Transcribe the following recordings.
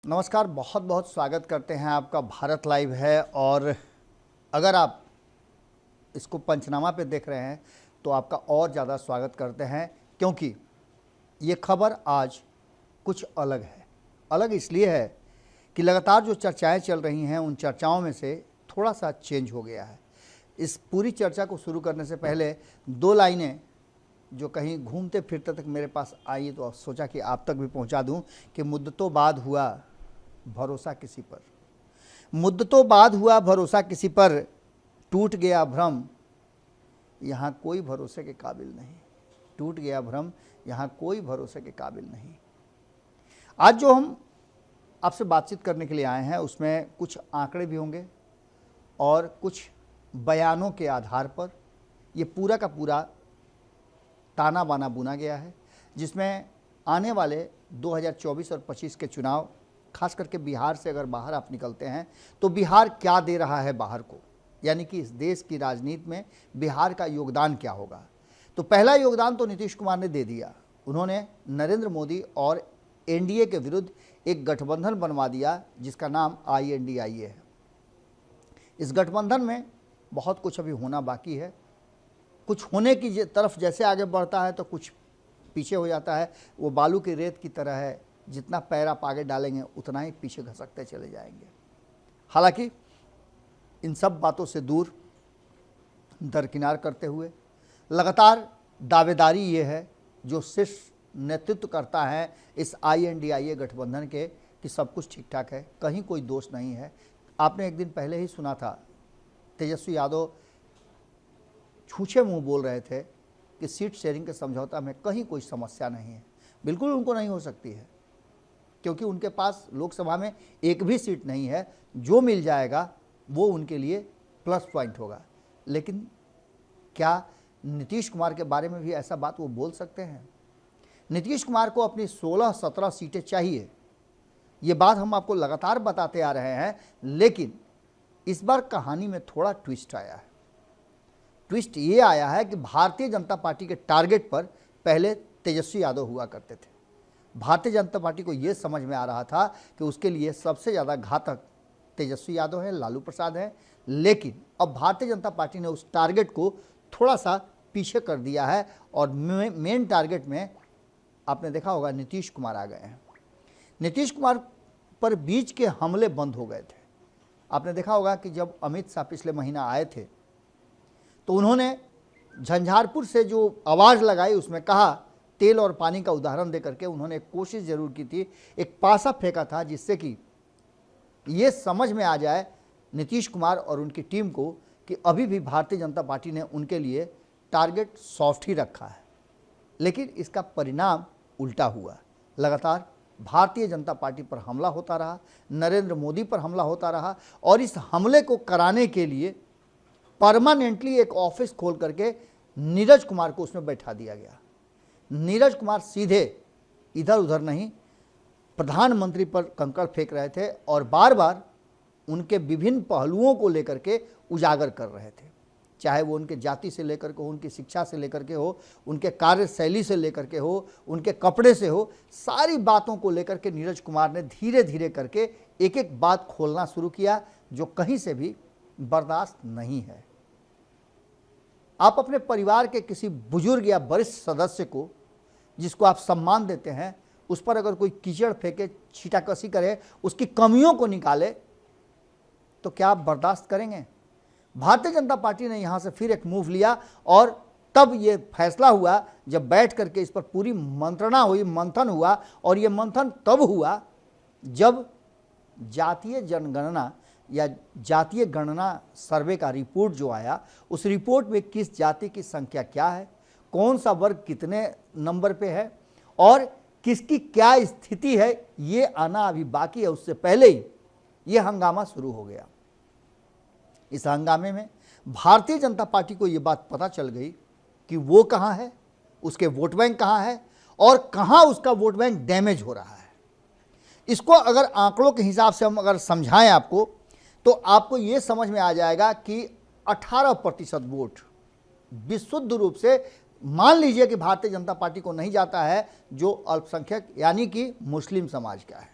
नमस्कार, बहुत बहुत स्वागत करते हैं आपका। भारत लाइव है और अगर आप इसको पंचनामा पे देख रहे हैं तो आपका और ज़्यादा स्वागत करते हैं, क्योंकि ये खबर आज कुछ अलग है। अलग इसलिए है कि लगातार जो चर्चाएं चल रही हैं उन चर्चाओं में से थोड़ा सा चेंज हो गया है। इस पूरी चर्चा को शुरू करने से पहले दो लाइनें जो कहीं घूमते फिरते तक मेरे पास आई तो सोचा कि आप तक भी पहुंचा दूं कि मुद्दतों बाद हुआ भरोसा किसी पर, मुद्दतों बाद हुआ भरोसा किसी पर, टूट गया भ्रम यहाँ कोई भरोसे के काबिल नहीं, टूट गया भ्रम यहाँ कोई भरोसे के काबिल नहीं। आज जो हम आपसे बातचीत करने के लिए आए हैं उसमें कुछ आंकड़े भी होंगे और कुछ बयानों के आधार पर ये पूरा का पूरा ताना बाना बुना गया है, जिसमें आने वाले 2024 और 25 के चुनाव, खास करके बिहार से अगर बाहर आप निकलते हैं तो बिहार क्या दे रहा है बाहर को, यानी कि इस देश की राजनीति में बिहार का योगदान क्या होगा। तो पहला योगदान तो नीतीश कुमार ने दे दिया। उन्होंने नरेंद्र मोदी और एनडीए के विरुद्ध एक गठबंधन बनवा दिया जिसका नाम INDIA है। इस गठबंधन में बहुत कुछ अभी होना बाकी है। कुछ होने की तरफ जैसे आगे बढ़ता है तो कुछ पीछे हो जाता है। वो बालू की रेत की तरह है, जितना पैर आप आगे डालेंगे उतना ही पीछे घसकते चले जाएंगे। हालांकि इन सब बातों से दूर दरकिनार करते हुए लगातार दावेदारी ये है जो शीर्ष नेतृत्व करता है इस INDIA गठबंधन के कि सब कुछ ठीक ठाक है, कहीं कोई दोष नहीं है। आपने एक दिन पहले ही सुना था तेजस्वी यादव छूछे मुंह बोल रहे थे कि सीट शेयरिंग के समझौता में कहीं कोई समस्या नहीं है। बिल्कुल उनको नहीं हो सकती है, क्योंकि उनके पास लोकसभा में एक भी सीट नहीं है। जो मिल जाएगा वो उनके लिए प्लस पॉइंट होगा। लेकिन क्या नीतीश कुमार के बारे में भी ऐसा बात वो बोल सकते हैं? नीतीश कुमार को अपनी 16-17 सीटें चाहिए, ये बात हम आपको लगातार बताते आ रहे हैं। लेकिन इस बार कहानी में थोड़ा ट्विस्ट आया है। ट्विस्ट ये आया है कि भारतीय जनता पार्टी के टारगेट पर पहले तेजस्वी यादव हुआ करते थे। भारतीय जनता पार्टी को ये समझ में आ रहा था कि उसके लिए सबसे ज़्यादा घातक तेजस्वी यादव है, लालू प्रसाद है। लेकिन अब भारतीय जनता पार्टी ने उस टारगेट को थोड़ा सा पीछे कर दिया है और मेन टारगेट में आपने देखा होगा नीतीश कुमार आ गए हैं। नीतीश कुमार पर बीच के हमले बंद हो गए थे। आपने देखा होगा कि जब अमित शाह पिछले महीना आए थे तो उन्होंने झंझारपुर से जो आवाज़ लगाई उसमें कहा, तेल और पानी का उदाहरण दे करके उन्होंने एक कोशिश जरूर की थी, एक पासा फेंका था जिससे कि ये समझ में आ जाए नीतीश कुमार और उनकी टीम को कि अभी भी भारतीय जनता पार्टी ने उनके लिए टारगेट सॉफ्ट ही रखा है। लेकिन इसका परिणाम उल्टा हुआ। लगातार भारतीय जनता पार्टी पर हमला होता रहा, नरेंद्र मोदी पर हमला होता रहा और इस हमले को कराने के लिए परमानेंटली एक ऑफिस खोल करके नीरज कुमार को उसमें बैठा दिया गया। नीरज कुमार सीधे इधर उधर नहीं, प्रधानमंत्री पर कंकड़ फेंक रहे थे और बार बार उनके विभिन्न पहलुओं को लेकर के उजागर कर रहे थे। चाहे वो उनके जाति से लेकर के हो, उनकी शिक्षा से लेकर के हो, उनके कार्यशैली से लेकर के हो, उनके कपड़े से हो, सारी बातों को लेकर के नीरज कुमार ने धीरे धीरे करके एक एक बात खोलना शुरू किया जो कहीं से भी बर्दाश्त नहीं है। आप अपने परिवार के किसी बुजुर्ग या वरिष्ठ सदस्य को, जिसको आप सम्मान देते हैं, उस पर अगर कोई कीचड़ फेंके, छीटाकशी करे, उसकी कमियों को निकाले, तो क्या आप बर्दाश्त करेंगे? भारतीय जनता पार्टी ने यहाँ से फिर एक मूव लिया और तब ये फैसला हुआ जब बैठ करके इस पर पूरी मंत्रणा हुई, मंथन हुआ। और ये मंथन तब हुआ जब जातीय जनगणना या जातीय गणना सर्वे का रिपोर्ट जो आया, उस रिपोर्ट में किस जाति की संख्या क्या है, कौन सा वर्ग कितने नंबर पे है और किसकी क्या स्थिति है, ये आना अभी बाकी है। उससे पहले ही ये हंगामा शुरू हो गया। इस हंगामे में भारतीय जनता पार्टी को ये बात पता चल गई कि वो कहाँ है, उसके वोट बैंक कहाँ है और कहाँ उसका वोट बैंक डैमेज हो रहा है। इसको अगर आंकड़ों के हिसाब से हम अगर समझाएं आपको, तो आपको ये समझ में आ जाएगा कि 18% वोट विशुद्ध रूप से मान लीजिए कि भारतीय जनता पार्टी को नहीं जाता है, जो अल्पसंख्यक यानी कि मुस्लिम समाज का है,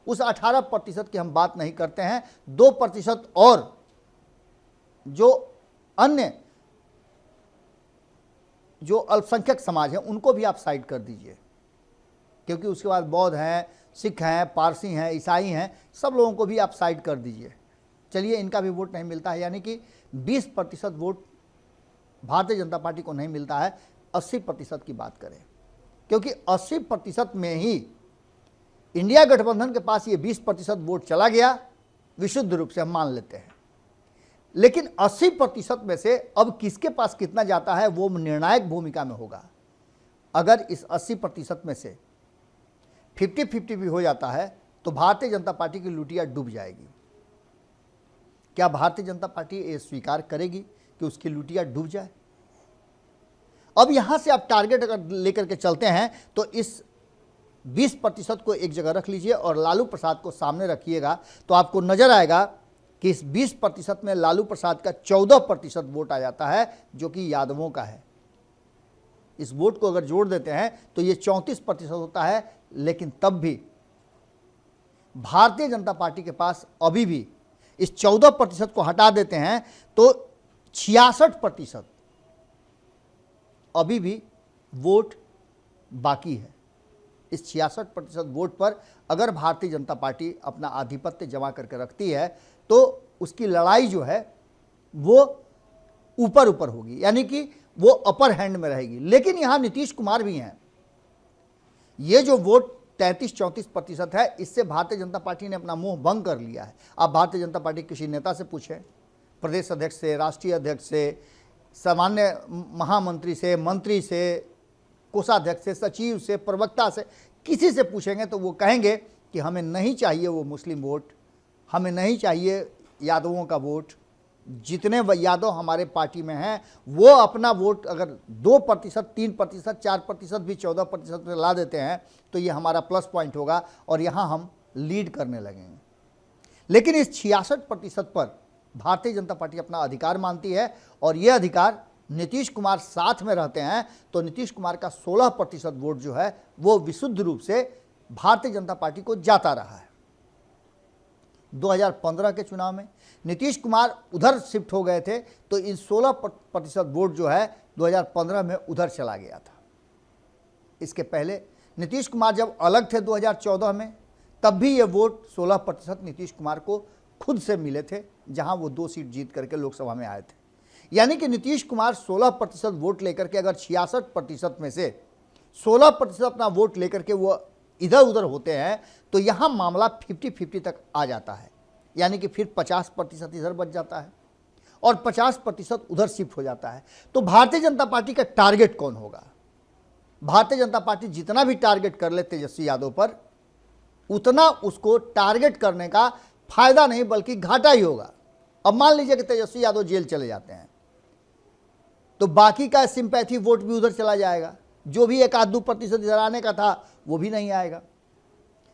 उस 18% की हम बात नहीं करते हैं। 2% और जो अन्य जो अल्पसंख्यक समाज है उनको भी आप साइड कर दीजिए, क्योंकि उसके बाद बौद्ध हैं, सिख हैं, पारसी हैं, ईसाई हैं, सब लोगों को भी आप साइड कर दीजिए। चलिए इनका भी वोट नहीं मिलता है, यानी कि 20% वोट भारतीय जनता पार्टी को नहीं मिलता है। 80% की बात करें, क्योंकि 80% में ही इंडिया गठबंधन के पास ये 20% वोट चला गया, विशुद्ध रूप से हम मान लेते हैं। लेकिन 80% में से अब किसके पास कितना जाता है वो निर्णायक भूमिका में होगा। अगर इस 80% में से 50-50 भी हो जाता है तो भारतीय जनता पार्टी की लुटिया डूब जाएगी। क्या भारतीय जनता पार्टी ये स्वीकार करेगी कि उसकी लुटिया डूब जाए? अब यहां से आप टारगेट अगर लेकर के चलते हैं तो इस 20% को एक जगह रख लीजिए और लालू प्रसाद को सामने रखिएगा, तो आपको नजर आएगा कि इस 20% में लालू प्रसाद का 14% वोट आ जाता है, जो कि यादवों का है। इस वोट को अगर जोड़ देते हैं तो ये 34% होता है। लेकिन तब भी भारतीय जनता पार्टी के पास अभी भी इस 14% को हटा देते हैं तो 66% अभी भी वोट बाकी है। इस 66% वोट पर अगर भारतीय जनता पार्टी अपना आधिपत्य जमा करके रखती है तो उसकी लड़ाई जो है वो ऊपर ऊपर होगी, यानी कि वो अपर हैंड में रहेगी। लेकिन यहां नीतीश कुमार भी हैं। ये जो वोट 33-34% है, इससे भारतीय जनता पार्टी ने अपना मुंह बंद कर लिया है। आप भारतीय जनता पार्टी किसी नेता से पूछें, प्रदेश अध्यक्ष से, राष्ट्रीय अध्यक्ष से, सामान्य महामंत्री से, मंत्री से, कोषाध्यक्ष से, सचिव से, प्रवक्ता से, किसी से पूछेंगे तो वो कहेंगे कि हमें नहीं चाहिए वो मुस्लिम वोट, हमें नहीं चाहिए यादवों का वोट। जितने यादव हमारे पार्टी में हैं वो अपना वोट अगर 2%, 3%, 4% भी 14% में ला देते हैं तो ये हमारा प्लस पॉइंट होगा और यहाँ हम लीड करने लगेंगे। लेकिन इस 66% पर भारतीय जनता पार्टी अपना अधिकार मानती है और ये अधिकार नीतीश कुमार साथ में रहते हैं तो नीतीश कुमार का 16% वोट जो है वो विशुद्ध रूप से भारतीय जनता पार्टी को जाता रहा है। 2015 के चुनाव में नीतीश कुमार उधर शिफ्ट हो गए थे तो इन 16% वोट जो है 2015 में उधर चला गया था। इसके पहले नीतीश कुमार जब अलग थे 2014 में, तब भी ये वोट 16% नीतीश कुमार को खुद से मिले थे, जहां वो 2 सीट जीत करके लोकसभा में आए थे। यानी कि नीतीश कुमार 16% वोट लेकर के अगर 66% में से 16% अपना वोट लेकर के वो इधर उधर होते हैं तो यहाँ मामला 50-50 तक आ जाता है। यानी कि फिर 50% इधर बच जाता है और 50% उधर शिफ्ट हो जाता है। तो भारतीय जनता पार्टी का टारगेट कौन होगा? भारतीय जनता पार्टी जितना भी टारगेट कर ले तेजस्वी यादव पर, उतना उसको टारगेट करने का फायदा नहीं बल्कि घाटा ही होगा। अब मान लीजिए कि तेजस्वी यादव जेल चले जाते हैं तो बाकी का सिंपैथी वोट भी उधर चला जाएगा। जो भी 1-2% इधर आने का था वो भी नहीं आएगा।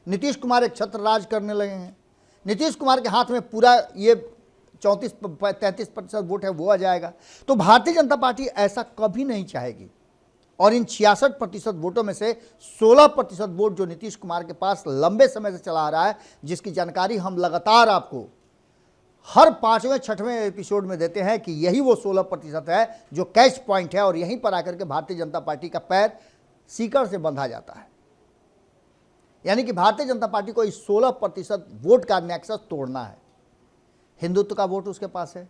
नीतीश कुमार एक छत्र राज करने लगेंगे। नीतीश कुमार के हाथ में पूरा ये 34-33% वोट है वो आ जाएगा। तो भारतीय जनता पार्टी ऐसा कभी नहीं चाहेगी और इन 66% वोटों में से 16% वोट जो नीतीश कुमार के पास लंबे समय से चला आ रहा है, जिसकी जानकारी हम लगातार आपको हर 5वें 6वें एपिसोड में देते हैं कि यही वो 16% है जो कैच पॉइंट है और यहीं पर आकर के भारतीय जनता पार्टी का पैर सीकड़ से बंधा जाता है। यानी कि भारतीय जनता पार्टी को इस 16% वोट का नेक्सस तोड़ना है। हिंदुत्व का वोट उसके पास है,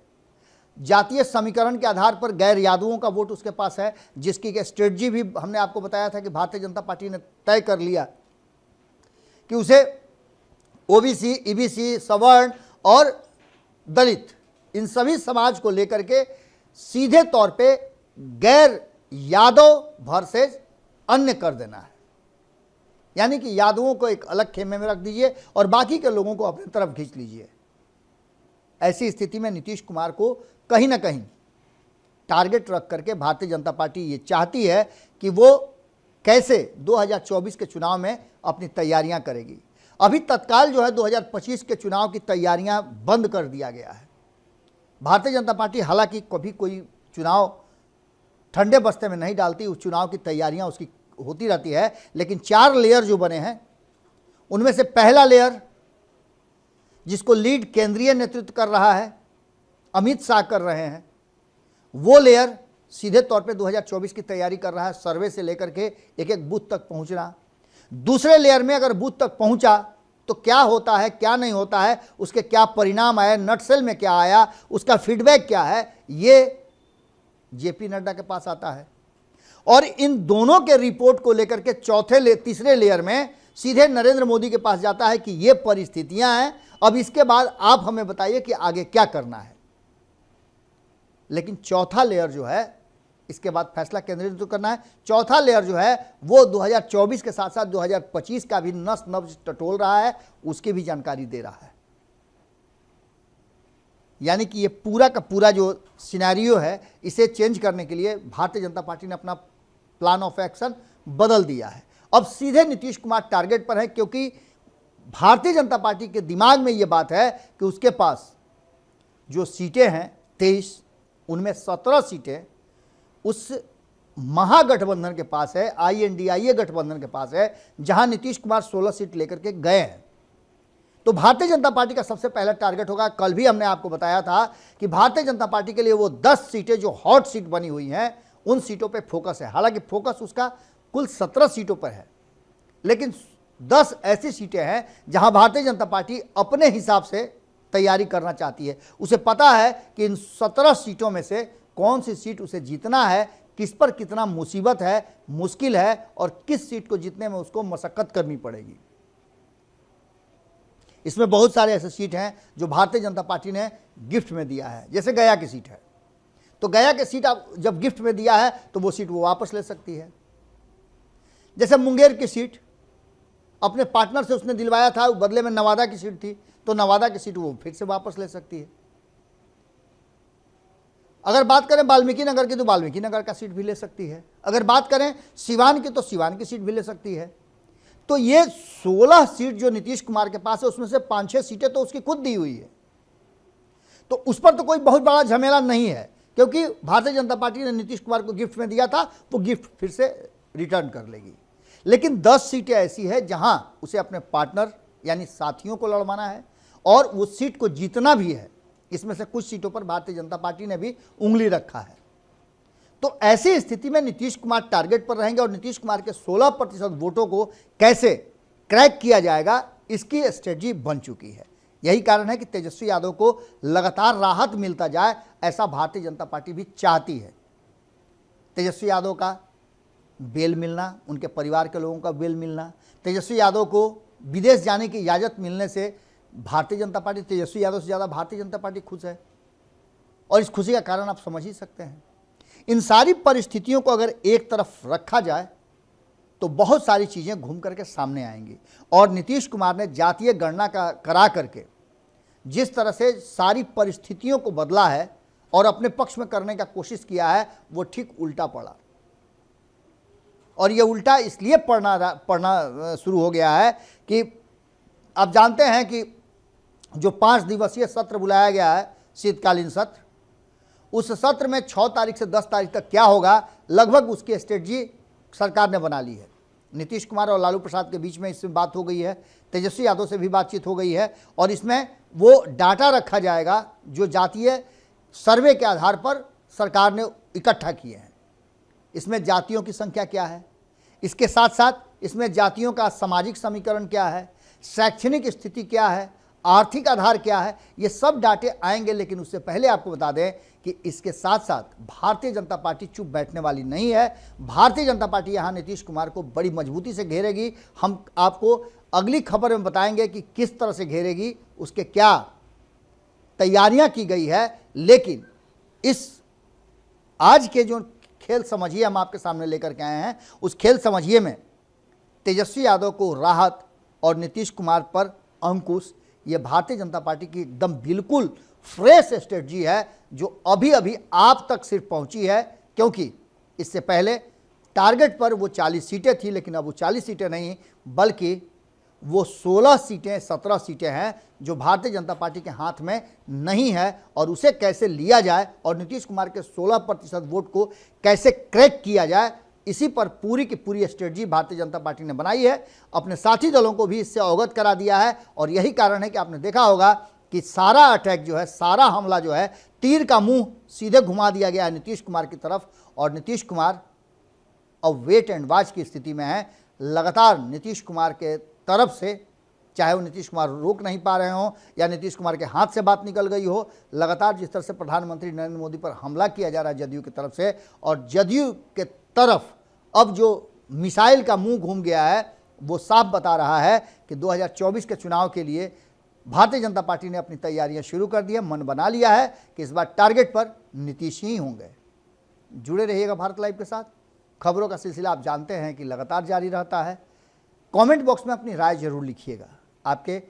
जातीय समीकरण के आधार पर गैर यादवों का वोट उसके पास है, जिसकी स्ट्रेटजी भी हमने आपको बताया था कि भारतीय जनता पार्टी ने तय कर लिया कि उसे ओबीसी, ईबीसी, सवर्ण और दलित, इन सभी समाज को लेकर के सीधे तौर पे गैर यादव वर्सेस अन्य कर देना है। यानी कि यादवों को एक अलग खेमे में रख दीजिए और बाकी के लोगों को अपनी तरफ खींच लीजिए। ऐसी स्थिति में नीतीश कुमार को कहीं ना कहीं टारगेट रख करके भारतीय जनता पार्टी ये चाहती है कि वो कैसे 2024 के चुनाव में अपनी तैयारियां करेगी। अभी तत्काल जो है 2025 के चुनाव की तैयारियां बंद कर दिया गया है। भारतीय जनता पार्टी हालांकि कभी कोई चुनाव ठंडे बस्ते में नहीं डालती, उस चुनाव की तैयारियां उसकी होती रहती है। लेकिन 4 लेयर जो बने हैं उनमें से पहला लेयर जिसको लीड केंद्रीय नेतृत्व कर रहा है, अमित शाह कर रहे हैं, वो लेयर सीधे तौर पे 2024 की तैयारी कर रहा है, सर्वे से लेकर के एक एक बूथ तक पहुंचना। दूसरे लेयर में अगर बूथ तक पहुंचा तो क्या होता है, क्या नहीं होता है, उसके क्या परिणाम आए, नटसेल में क्या आया, उसका फीडबैक क्या है, ये जेपी नड्डा के पास आता है। और इन दोनों के रिपोर्ट को लेकर के तीसरे लेयर में सीधे नरेंद्र मोदी के पास जाता है कि ये परिस्थितियां हैं, अब इसके बाद आप हमें बताइए कि आगे क्या करना है। लेकिन चौथा लेयर जो है, इसके बाद फैसला केंद्रीय नेतृत्व करना है। चौथा लेयर जो है वो 2024 के साथ साथ 2025 का भी नस नब्ज टटोल रहा है, उसकी भी जानकारी दे रहा है। यानी कि ये पूरा का पूरा जो सिनेरियो है, इसे चेंज करने के लिए भारतीय जनता पार्टी ने अपना प्लान ऑफ एक्शन बदल दिया है। अब सीधे नीतीश कुमार टारगेट पर है, क्योंकि भारतीय जनता पार्टी के दिमाग में ये बात है कि उसके पास जो सीटें हैं 23, उनमें 17 सीटें उस महागठबंधन के पास है, INDIA गठबंधन के पास है, जहां नीतीश कुमार 16 सीट लेकर के गए हैं। तो भारतीय जनता पार्टी का सबसे पहला टारगेट होगा, कल भी हमने आपको बताया था कि भारतीय जनता पार्टी के लिए वो 10 सीटें जो हॉट सीट बनी हुई हैं, उन सीटों पे फोकस है। हालांकि फोकस उसका कुल 17 सीटों पर है, लेकिन 10 ऐसी सीटें हैं जहां भारतीय जनता पार्टी अपने हिसाब से तैयारी करना चाहती है। उसे पता है कि इन 17 सीटों में से कौन सी सीट उसे जीतना है, किस पर कितना मुसीबत है, मुश्किल है, और किस सीट को जीतने में उसको मशक्कत करनी पड़ेगी। इसमें बहुत सारे ऐसे सीट हैं जो भारतीय जनता पार्टी ने गिफ्ट में दिया है, जैसे गया की सीट है। तो गया की सीट आप जब गिफ्ट में दिया है तो वो सीट वो वापस ले सकती है। जैसे मुंगेर की सीट अपने पार्टनर से उसने दिलवाया था, बदले में नवादा की सीट थी, तो नवादा की सीट वो फिर से वापस ले सकती है। अगर बात करें वाल्मीकि नगर की तो वाल्मीकि नगर का सीट भी ले सकती है। अगर बात करें सिवान की तो सिवान की सीट भी ले सकती है। तो ये 16 सीट जो नीतीश कुमार के पास है, उसमें से 5-6 सीटें तो उसकी खुद दी हुई है, तो उस पर तो कोई बहुत बड़ा झमेला नहीं है, क्योंकि भारतीय जनता पार्टी ने नीतीश कुमार को गिफ्ट में दिया था, वो गिफ्ट फिर से रिटर्न कर लेगी। लेकिन 10 सीटें ऐसी है जहां उसे अपने पार्टनर यानी साथियों को लड़वाना है और उस सीट को जीतना भी है। इसमें से कुछ सीटों पर भारतीय जनता पार्टी ने भी उंगली रखा है। तो ऐसी स्थिति में नीतीश कुमार टारगेट पर रहेंगे और नीतीश कुमार के 16% वोटों को कैसे क्रैक किया जाएगा, इसकी स्ट्रेटजी बन चुकी है। यही कारण है कि तेजस्वी यादव को लगातार राहत मिलता जाए, ऐसा भारतीय जनता पार्टी भी चाहती है। तेजस्वी यादव का बेल मिलना, उनके परिवार के लोगों का बेल मिलना, तेजस्वी यादव को विदेश जाने की इजाज़त मिलने से भारतीय जनता पार्टी, तेजस्वी यादव से ज़्यादा भारतीय जनता पार्टी खुश है। और इस खुशी का कारण आप समझ ही सकते हैं। इन सारी परिस्थितियों को अगर एक तरफ रखा जाए तो बहुत सारी चीज़ें घूम करके सामने आएंगी। और नीतीश कुमार ने जातीय गणना करा करके जिस तरह से सारी परिस्थितियों को बदला है और अपने पक्ष में करने का कोशिश किया है, वो ठीक उल्टा पड़ा। और ये उल्टा इसलिए पढ़ना शुरू हो गया है कि आप जानते हैं कि जो 5 दिवसीय सत्र बुलाया गया है, शीतकालीन सत्र, उस सत्र में 6 तारीख से 10 तारीख तक क्या होगा, लगभग उसकी स्ट्रेटजी सरकार ने बना ली है। नीतीश कुमार और लालू प्रसाद के बीच में इसमें बात हो गई है, तेजस्वी यादव से भी बातचीत हो गई है, और इसमें वो डाटा रखा जाएगा जो जातीय सर्वे के आधार पर सरकार ने इकट्ठा किए हैं। इसमें जातियों की संख्या क्या है, इसके साथ साथ इसमें जातियों का सामाजिक समीकरण क्या है, शैक्षणिक स्थिति क्या है, आर्थिक आधार क्या है, ये सब डाटे आएंगे। लेकिन उससे पहले आपको बता दें कि इसके साथ साथ भारतीय जनता पार्टी चुप बैठने वाली नहीं है। भारतीय जनता पार्टी यहाँ नीतीश कुमार को बड़ी मजबूती से घेरेगी। हम आपको अगली खबर में बताएंगे कि किस तरह से घेरेगी, उसके क्या तैयारियां की गई है। लेकिन इस आज के जो खेल समझिए हम आपके सामने लेकर के आए हैं, उस खेल समझिए में तेजस्वी यादव को राहत और नीतीश कुमार पर अंकुश, ये भारतीय जनता पार्टी की एकदम बिल्कुल फ्रेश स्ट्रेटजी है जो अभी अभी आप तक सिर्फ पहुंची है। क्योंकि इससे पहले टारगेट पर वो 40 सीटें थी, लेकिन अब वो 40 सीटें नहीं बल्कि वो 16 सीटें 17 सीटें हैं जो भारतीय जनता पार्टी के हाथ में नहीं है। और उसे कैसे लिया जाए और नीतीश कुमार के 16% वोट को कैसे क्रैक किया जाए, इसी पर पूरी की पूरी स्ट्रेटजी भारतीय जनता पार्टी ने बनाई है, अपने साथी दलों को भी इससे अवगत करा दिया है। और यही कारण है कि आपने देखा होगा कि सारा अटैक जो है, सारा हमला जो है, तीर का मुंह सीधे घुमा दिया गया है नीतीश कुमार की तरफ। और नीतीश कुमार अब वेट एंड वॉच की स्थिति में है। लगातार नीतीश कुमार के तरफ से, चाहे वो नीतीश कुमार रोक नहीं पा रहे हों या नीतीश कुमार के हाथ से बात निकल गई हो, लगातार जिस तरह से प्रधानमंत्री नरेंद्र मोदी पर हमला किया जा रहा है जदयू की तरफ से, और जदयू के तरफ अब जो मिसाइल का मुंह घूम गया है, वो साफ बता रहा है कि 2024 के चुनाव के लिए भारतीय जनता पार्टी ने अपनी तैयारियां शुरू कर दी है, मन बना लिया है कि इस बार टारगेट पर नीतीश ही होंगे। जुड़े रहिएगा भारत लाइव के साथ। खबरों का सिलसिला आप जानते हैं कि लगातार जारी रहता है। कमेंट बॉक्स में अपनी राय जरूर लिखिएगा, आपके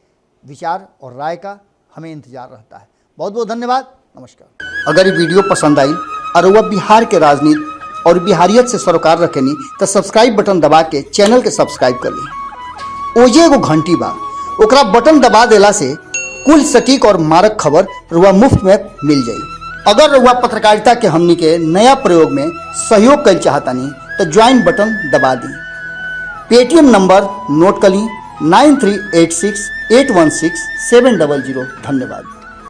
विचार और राय का हमें इंतजार रहता है। बहुत बहुत धन्यवाद, नमस्कार। अगर ये वीडियो पसंद आई और वह बिहार के राजनीति और बिहारियत से सरोकार रखेनी तो सब्सक्राइब बटन दबा के चैनल के सब्सक्राइब कर ली। ओजे एगो घंटी बा, ओकरा बटन दबा देला से कुल सटीक और मारक खबर रुआ मुफ्त में मिल जाई। अगर रुआ पत्रकारिता के हमनी के नया प्रयोग में सहयोग कर चाहतानी तो ज्वाइन बटन दबा दी। पेटीएम नंबर नोट कर ली 9386816700। धन्यवाद।